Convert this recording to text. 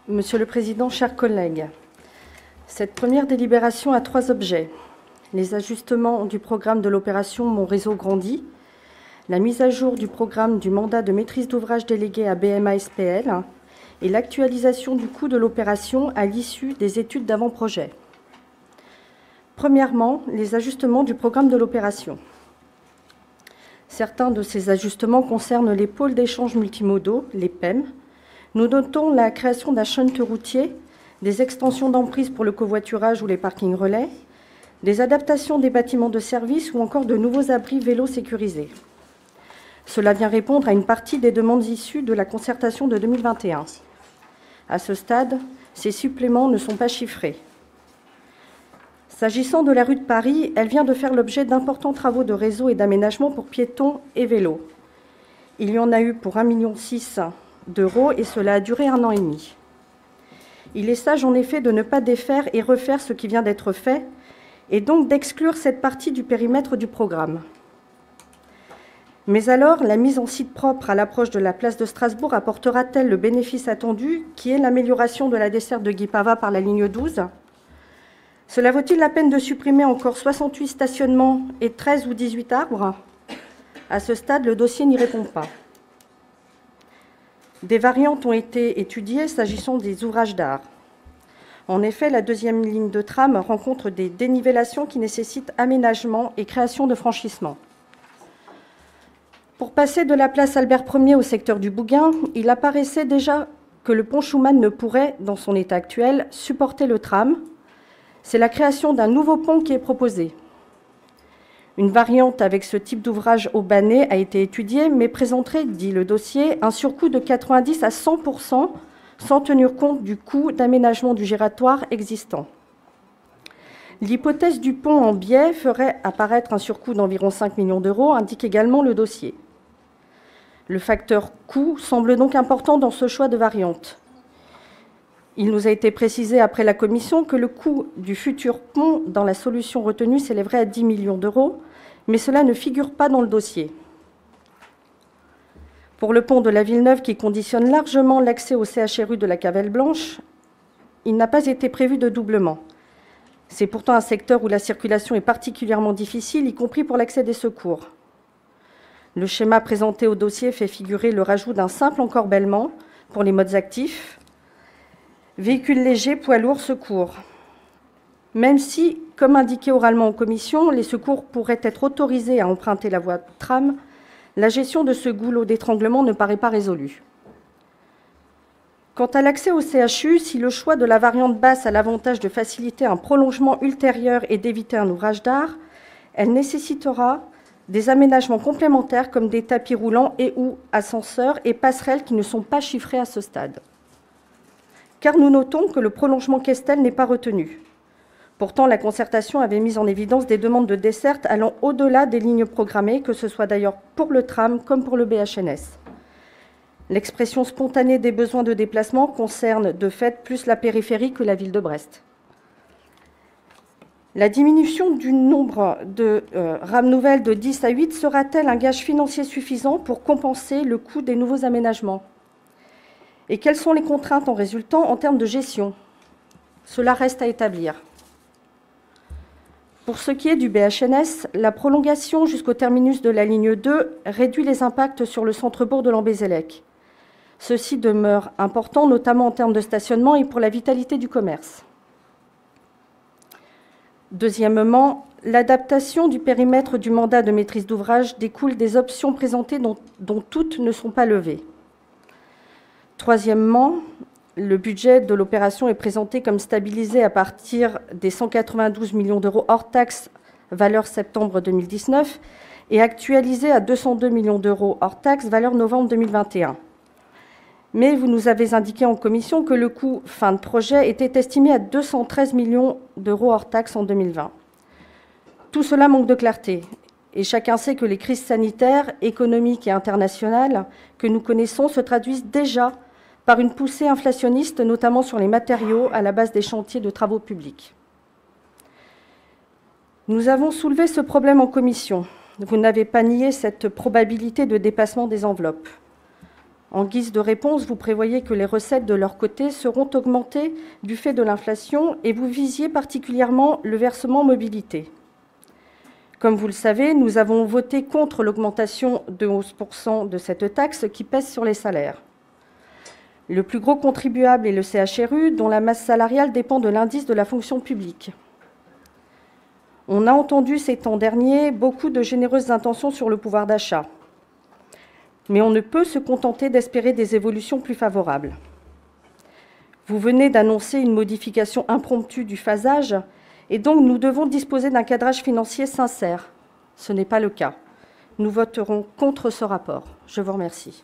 Monsieur le Président, chers collègues, cette première délibération a 3 objets. Les ajustements du programme de l'opération Mon réseau grandit, la mise à jour du programme du mandat de maîtrise d'ouvrage délégué à BMA SPL et l'actualisation du coût de l'opération à l'issue des études d'avant-projet. Premièrement, les ajustements du programme de l'opération. Certains de ces ajustements concernent les pôles d'échange multimodaux, les PEM. Nous notons la création d'un shunt routier, des extensions d'emprise pour le covoiturage ou les parkings relais, des adaptations des bâtiments de service ou encore de nouveaux abris vélos sécurisés. Cela vient répondre à une partie des demandes issues de la concertation de 2021. À ce stade, ces suppléments ne sont pas chiffrés. S'agissant de la rue de Paris, elle vient de faire l'objet d'importants travaux de réseau et d'aménagement pour piétons et vélos. Il y en a eu pour 1,6 million d'euros et cela a duré 1 an et demi. Il est sage en effet de ne pas défaire et refaire ce qui vient d'être fait et donc d'exclure cette partie du périmètre du programme. Mais alors, la mise en site propre à l'approche de la place de Strasbourg apportera-t-elle le bénéfice attendu qui est l'amélioration de la desserte de Guipava par la ligne 12 ? Cela vaut-il la peine de supprimer encore 68 stationnements et 13 ou 18 arbres ? À ce stade, le dossier n'y répond pas. Des variantes ont été étudiées s'agissant des ouvrages d'art. En effet, la deuxième ligne de tram rencontre des dénivellations qui nécessitent aménagement et création de franchissements. Pour passer de la place Albert Ier au secteur du Bougain, il apparaissait déjà que le pont Schumann ne pourrait, dans son état actuel, supporter le tram. C'est la création d'un nouveau pont qui est proposée. Une variante avec ce type d'ouvrage au Bannet a été étudiée, mais présenterait, dit le dossier, un surcoût de 90 à 100%, sans tenir compte du coût d'aménagement du giratoire existant. L'hypothèse du pont en biais ferait apparaître un surcoût d'environ 5 millions d'euros, indique également le dossier. Le facteur coût semble donc important dans ce choix de variante. Il nous a été précisé après la commission que le coût du futur pont dans la solution retenue s'élèverait à 10 millions d'euros, mais cela ne figure pas dans le dossier. Pour le pont de la Villeneuve, qui conditionne largement l'accès au CHRU de la Cavelle Blanche, il n'a pas été prévu de doublement. C'est pourtant un secteur où la circulation est particulièrement difficile, y compris pour l'accès des secours. Le schéma présenté au dossier fait figurer le rajout d'un simple encorbellement pour les modes actifs, véhicules légers, poids lourds, secours. Même si, comme indiqué oralement en commission, les secours pourraient être autorisés à emprunter la voie tram, la gestion de ce goulot d'étranglement ne paraît pas résolue. Quant à l'accès au CHU, si le choix de la variante basse a l'avantage de faciliter un prolongement ultérieur et d'éviter un ouvrage d'art, elle nécessitera des aménagements complémentaires comme des tapis roulants et ou ascenseurs et passerelles qui ne sont pas chiffrés à ce stade. Car nous notons que le prolongement Questel n'est pas retenu. Pourtant, la concertation avait mis en évidence des demandes de desserte allant au-delà des lignes programmées, que ce soit d'ailleurs pour le tram comme pour le BHNS. L'expression spontanée des besoins de déplacement concerne de fait plus la périphérie que la ville de Brest. La diminution du nombre de rames nouvelles de 10 à 8 sera-t-elle un gage financier suffisant pour compenser le coût des nouveaux aménagements ? Et quelles sont les contraintes en résultant en termes de gestion ? Cela reste à établir. Pour ce qui est du BHNS, la prolongation jusqu'au terminus de la ligne 2 réduit les impacts sur le centre-bourg de Lambézélec. Ceci demeure important, notamment en termes de stationnement et pour la vitalité du commerce. Deuxièmement, l'adaptation du périmètre du mandat de maîtrise d'ouvrage découle des options présentées dont toutes ne sont pas levées. Troisièmement, le budget de l'opération est présenté comme stabilisé à partir des 192 millions d'euros hors taxes, valeur septembre 2019, et actualisé à 202 millions d'euros hors taxes, valeur novembre 2021. Mais vous nous avez indiqué en commission que le coût fin de projet était estimé à 213 millions d'euros hors taxes en 2020. Tout cela manque de clarté. Et chacun sait que les crises sanitaires, économiques et internationales que nous connaissons se traduisent déjà par une poussée inflationniste, notamment sur les matériaux à la base des chantiers de travaux publics. Nous avons soulevé ce problème en commission. Vous n'avez pas nié cette probabilité de dépassement des enveloppes. En guise de réponse, vous prévoyez que les recettes de leur côté seront augmentées du fait de l'inflation et vous visiez particulièrement le versement mobilité. Comme vous le savez, nous avons voté contre l'augmentation de 11% de cette taxe qui pèse sur les salaires. Le plus gros contribuable est le CHRU, dont la masse salariale dépend de l'indice de la fonction publique. On a entendu ces temps derniers beaucoup de généreuses intentions sur le pouvoir d'achat. Mais on ne peut se contenter d'espérer des évolutions plus favorables. Vous venez d'annoncer une modification impromptue du phasage, et donc nous devons disposer d'un cadrage financier sincère. Ce n'est pas le cas. Nous voterons contre ce rapport. Je vous remercie.